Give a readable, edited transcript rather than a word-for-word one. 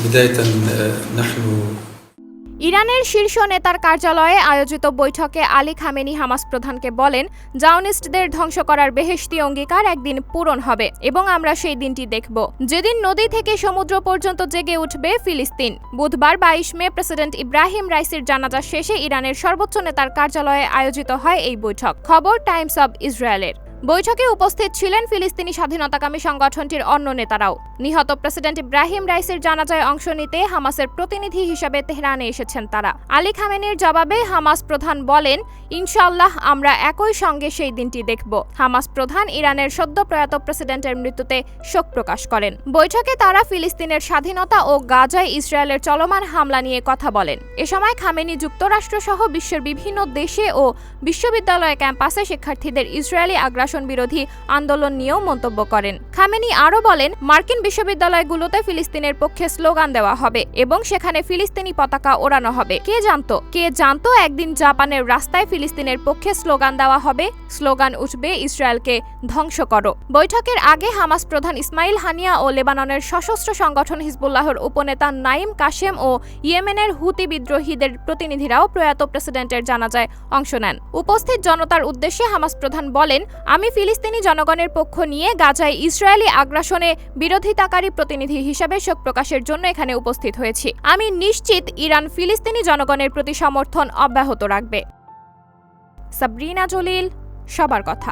بداية نحن ইরানের শীর্ষ নেতার কার্যালয়ে আয়োজিত বৈঠকে আলী খামেনি হামাস প্রধানকে বলেন, জাওনিস্টদের ধ্বংস করার বেহেশতি অঙ্গীকার একদিন পূরণ হবে এবং আমরা সেই দিনটি দেখব যেদিন নদী থেকে সমুদ্র পর্যন্ত জেগে উঠবে ফিলিস্তিন। বুধবার ২২ মে প্রেসিডেন্ট ইব্রাহিম রাইসির জানাজা শেষে ইরানের সর্বোচ্চ নেতার কার্যালয়ে আয়োজিত হয় এই বৈঠক। খবর টাইমস অব ইসরায়েলের। বৈঠকে উপস্থিত ছিলেন ফিলিস্তিনি স্বাধীনতাকামী সংগঠনটির অন্য নেতারাও। নিহত প্রেসিডেন্ট ইব্রাহিম রাইসির জানাজায় অংশ নিতে হামাসের প্রতিনিধি হিসেবে তেহরানে এসেছেন তারা। আলী খামেনির জবাবে হামাস প্রধান বলেন, ইনশাআল্লাহ আমরা একই সঙ্গে সেই দিনটি দেখব। হামাস প্রধান ইরানের সদ্য প্রয়াত প্রেসিডেন্টের মৃত্যুতে শোক প্রকাশ করেন। বৈঠকে তারা ফিলিস্তিনের স্বাধীনতা ও গাজায় ইসরায়েলের চলমান হামলা নিয়ে কথা বলেন। এ সময় খামেনি যুক্তরাষ্ট্রসহ বিশ্বের বিভিন্ন দেশে ও বিশ্ববিদ্যালয় ক্যাম্পাসে শিক্ষার্থীদের ইসরায়েলি আগ্রাসন বিরোধী আন্দোলন নিয়েও মন্তব্য করেন। খামেনি আরও বলেন, মার্কিন বিশ্ববিদ্যালয়গুলোতে ফিলিস্তিনের পক্ষে স্লোগান দেওয়া হবে এবং সেখানে ফিলিস্তিনি পতাকা ওড়ানো হবে। কে জানতো একদিন জাপানের রাস্তায় ফিলিস্তিনের পক্ষে স্লোগান দেওয়া হবে, স্লোগান উঠবে ইসরায়েলকে ধ্বংস করো। বৈঠকের আগে হামাস প্রধান ইসমাইল হানিয়া ও লেবাননের সশস্ত্র সংগঠন হিজবুল্লাহর উপনেতা নাইম কাশেম ও ইয়েমেনের হুতি বিদ্রোহীদের প্রতিনিধিরাও প্রয়াত প্রেসিডেন্টের জানাজায় অংশ নেন। উপস্থিত জনতার উদ্দেশ্যে হামাস প্রধান বলেন, আমি ফিলিস্তিনি জনগণের পক্ষ নিয়ে গাজায় ইসরায়েলি আগ্রাসনে বিরোধিতাকারী প্রতিনিধি হিসেবে শোক প্রকাশের জন্য এখানে উপস্থিত হয়েছি। আমি নিশ্চিত ইরান ফিলিস্তিনি জনগণের প্রতি সমর্থন অব্যাহত রাখবে। সাবরিনা জলিল, সবার কথা।